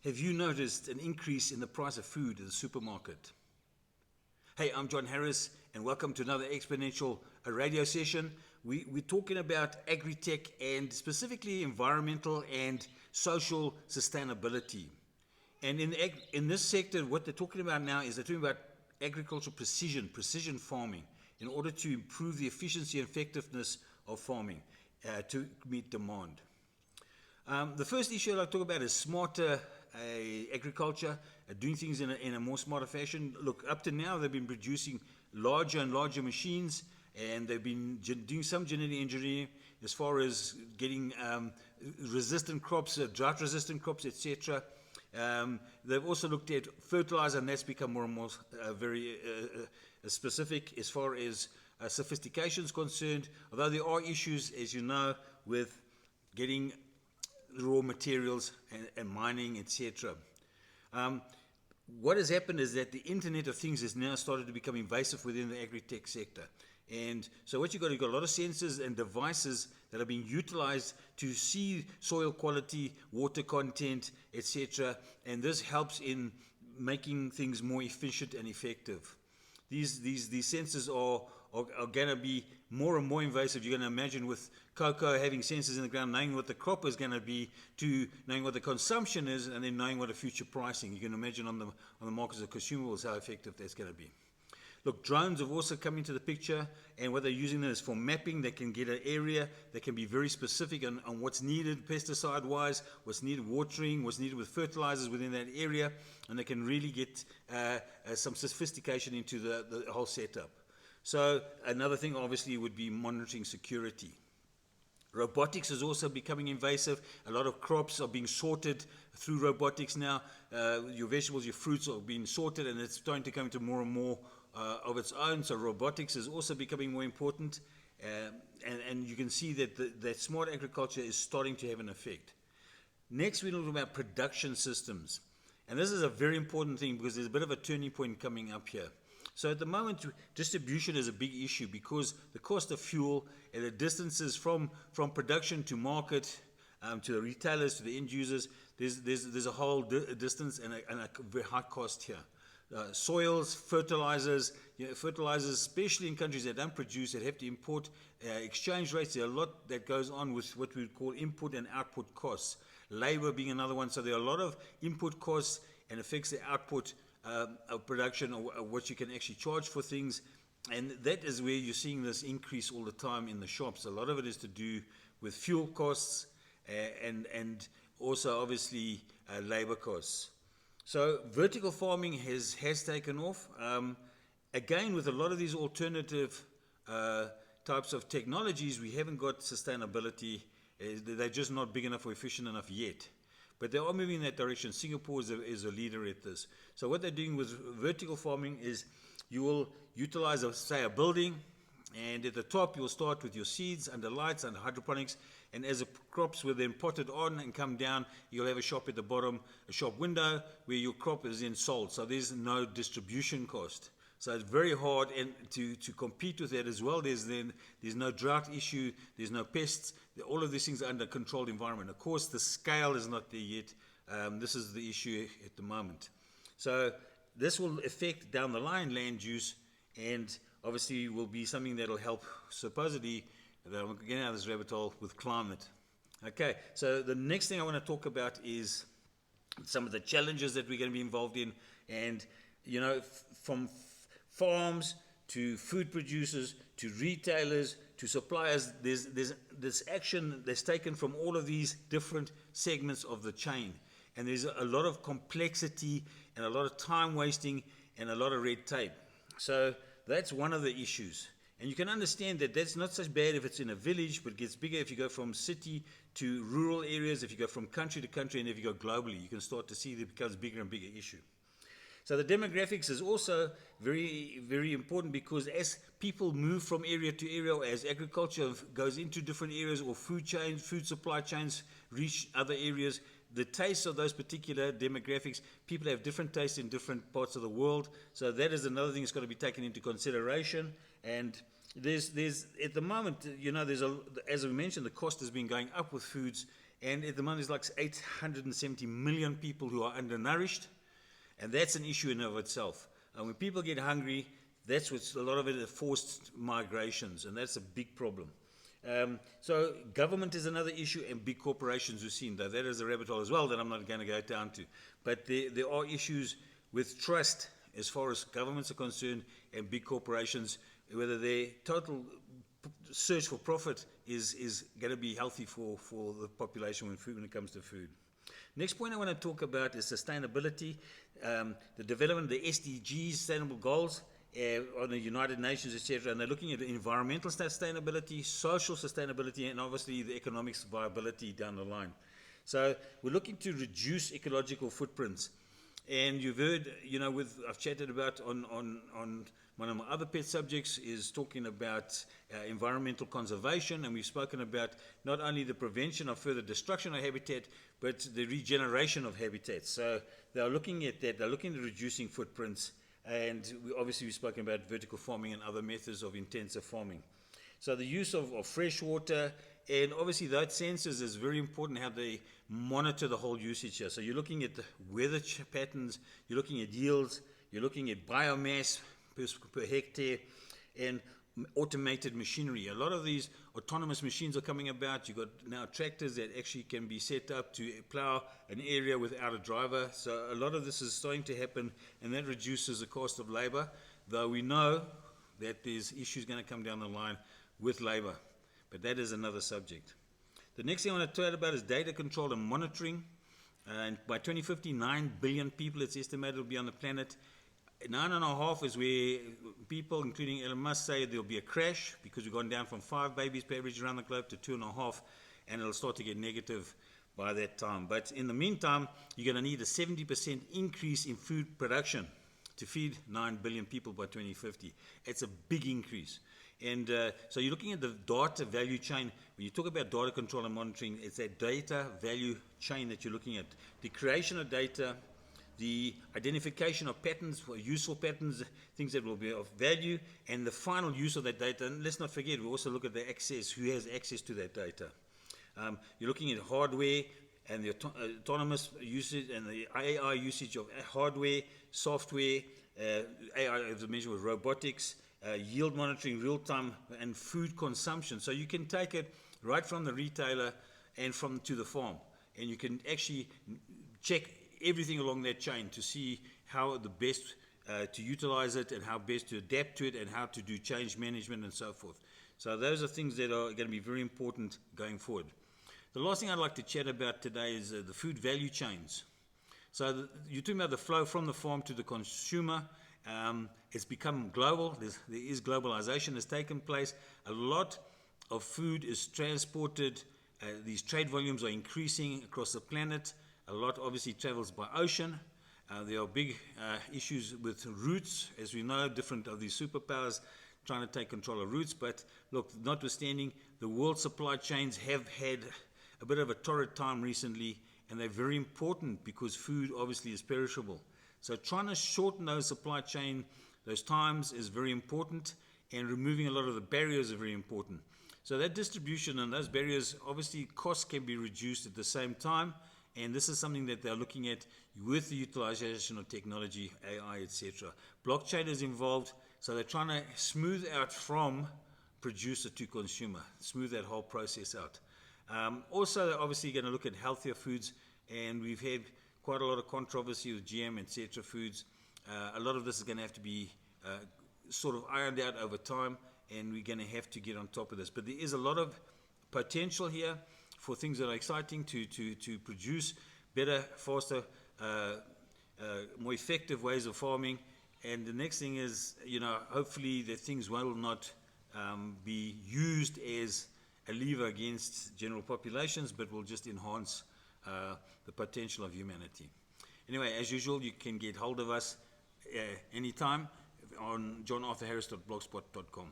Have you noticed an increase in the price of food in the supermarket? Hey, I'm John Harris, and welcome to another Exponential radio session. We're talking about agri-tech and specifically environmental and social sustainability. And in this sector, what they're talking about now is they're talking about agricultural precision farming, in order to improve the efficiency and effectiveness of farming to meet demand. The first issue I'd like to talk about is smarter agriculture, doing things in a more smarter fashion. Look, up to now they've been producing larger and larger machines, and they've been doing some genetic engineering as far as getting resistant crops, drought-resistant crops, etc. They've also looked at fertilizer, and that's become more and more very specific as far as sophistication is concerned, although there are issues, as you know, with getting raw materials and mining, etc. What has happened is that the Internet of Things has now started to become invasive within the agri-tech sector. And so what you've got a lot of sensors and devices that are being utilized to see soil quality, water content, etc. And this helps in making things more efficient and effective. These sensors are going to be more and more invasive. You're going to imagine with cocoa having sensors in the ground, knowing what the crop is going to be, to knowing what the consumption is, and then knowing what the future pricing. You can imagine on the markets of consumables how effective that's going to be. Look, drones have also come into the picture, and what they're using them is for mapping. They can get an area that can be very specific on what's needed pesticide-wise, what's needed watering, what's needed with fertilizers within that area, and they can really get some sophistication into the whole setup. So another thing obviously would be monitoring security. Robotics is also becoming invasive. A lot of crops are being sorted through robotics now. Your vegetables, your fruits are being sorted, and it's starting to come into more and more of its own. So robotics is also becoming more important. And you can see that smart agriculture is starting to have an effect. Next, we're talking about production systems. And this is a very important thing because there's a bit of a turning point coming up here. So at the moment, distribution is a big issue because the cost of fuel and the distances from production to market, to the retailers, to the end users, there's a whole distance and a very high cost here. Soils, fertilizers, fertilizers, especially in countries that don't produce, that have to import, exchange rates. There's a lot that goes on with what we would call input and output costs. Labor being another one. So there are a lot of input costs and affects the output of production, or what you can actually charge for things. And that is where you're seeing this increase all the time in the shops. A lot of it is to do with fuel costs and also obviously labor costs. So vertical farming has taken off. Again, with a lot of these alternative types of technologies, we haven't got sustainability. They're just not big enough or efficient enough yet. But they are moving in that direction. Singapore is a leader at this. So what they're doing with vertical farming is you will utilize, say, a building, and at the top you'll start with your seeds under lights, under hydroponics, and as the crops were then potted on and come down, you'll have a shop at the bottom, a shop window where your crop is then sold. So there's no distribution cost. So it's very hard and to compete with that as well. There's no drought issue, there's no pests. All of these things are under a controlled environment. Of course, the scale is not there yet. This is the issue at the moment. So this will affect down the line land use, and obviously will be something that will help supposedly, I'm getting out of this rabbit hole, with climate. Okay, so the next thing I want to talk about is some of the challenges that we're going to be involved in, and from farms to food producers to retailers to suppliers, there's this action that's taken from all of these different segments of the chain, and there's a lot of complexity and a lot of time wasting and a lot of red tape. So that's one of the issues, and you can understand that that's not such bad if it's in a village, but it gets bigger if you go from city to rural areas, if you go from country to country, and if you go globally, you can start to see that it becomes bigger and bigger issue. So the demographics is also very, very important, because as people move from area to area, or as agriculture goes into different areas, or food supply chains reach other areas, the tastes of those particular demographics, people have different tastes in different parts of the world. So that is another thing that's got to be taken into consideration. And there's at the moment, there's as we mentioned, the cost has been going up with foods, And at the moment, there's like 870 million people who are undernourished. And that's an issue in and of itself. And when people get hungry, that's what's a lot of it are forced migrations, and that's a big problem. So government is another issue, and big corporations we've seen, though that is a rabbit hole as well that I'm not going to go down to. But there are issues with trust as far as governments are concerned and big corporations, whether their total search for profit is going to be healthy for the population when it comes to food. Next point I want to talk about is sustainability, the development of the SDGs, Sustainable Goals, on the United Nations, etc. And they're looking at environmental sustainability, social sustainability, and obviously the economic viability down the line. So we're looking to reduce ecological footprints. And you've heard, I've chatted about on one of my other pet subjects is talking about environmental conservation, and we've spoken about not only the prevention of further destruction of habitat, but the regeneration of habitats. So they're looking at that, they're looking at reducing footprints, and we've spoken about vertical farming and other methods of intensive farming. So the use of fresh water, and obviously those sensors is very important, how they monitor the whole usage here. So you're looking at the weather patterns, you're looking at yields, you're looking at biomass per hectare, and automated machinery. A lot of these autonomous machines are coming about. You've got now tractors that actually can be set up to plow an area without a driver. So a lot of this is starting to happen, and that reduces the cost of labor, though we know that there's issues going to come down the line with labor. But that is another subject. The next thing I want to talk about is data control and monitoring. And by 2050, 9 billion people, it's estimated, will be on the planet. 9.5 is where people, including Elon Musk, say there'll be a crash because we've gone down from 5 babies per average around the globe to 2.5, and it'll start to get negative by that time. But in the meantime, you're going to need a 70% increase in food production to feed 9 billion people by 2050. It's a big increase. And so you're looking at the data value chain. When you talk about data control and monitoring, it's that data value chain that you're looking at. The creation of data, the identification of patterns, useful patterns, things that will be of value, and the final use of that data. And let's not forget, we also look at the access, who has access to that data. You're looking at hardware and the autonomous usage and the AI usage of hardware, software, AI, as I mentioned, with robotics, yield monitoring, real-time, and food consumption. So you can take it right from the retailer and to the farm, and you can actually check everything along that chain to see how the best to utilize it and how best to adapt to it and how to do change management and so forth. So those are things that are going to be very important going forward. The last thing I'd like to chat about today is the food value chains. So you're talking about the flow from the farm to the consumer. It's become global. There is globalization has taken place. A lot of food is transported. These trade volumes are increasing across the planet. A lot obviously travels by ocean. There are big issues with routes, as we know, different of these superpowers trying to take control of routes. But look, notwithstanding, the world supply chains have had a bit of a torrid time recently, and they're very important because food obviously is perishable. So trying to shorten those supply chain, those times is very important, and removing a lot of the barriers is very important. So that distribution and those barriers, obviously costs can be reduced at the same time. And this is something that they're looking at with the utilization of technology, AI, etc. Blockchain is involved, so they're trying to smooth out from producer to consumer, smooth that whole process out. Also, they're obviously going to look at healthier foods, and we've had quite a lot of controversy with GM, etc. foods. A lot of this is going to have to be sort of ironed out over time, and we're going to have to get on top of this. But there is a lot of potential here for things that are exciting to produce better, faster, more effective ways of farming. And the next thing is, hopefully that things will not be used as a lever against general populations, but will just enhance the potential of humanity. Anyway, as usual, you can get hold of us anytime on johnarthurharris.blogspot.com.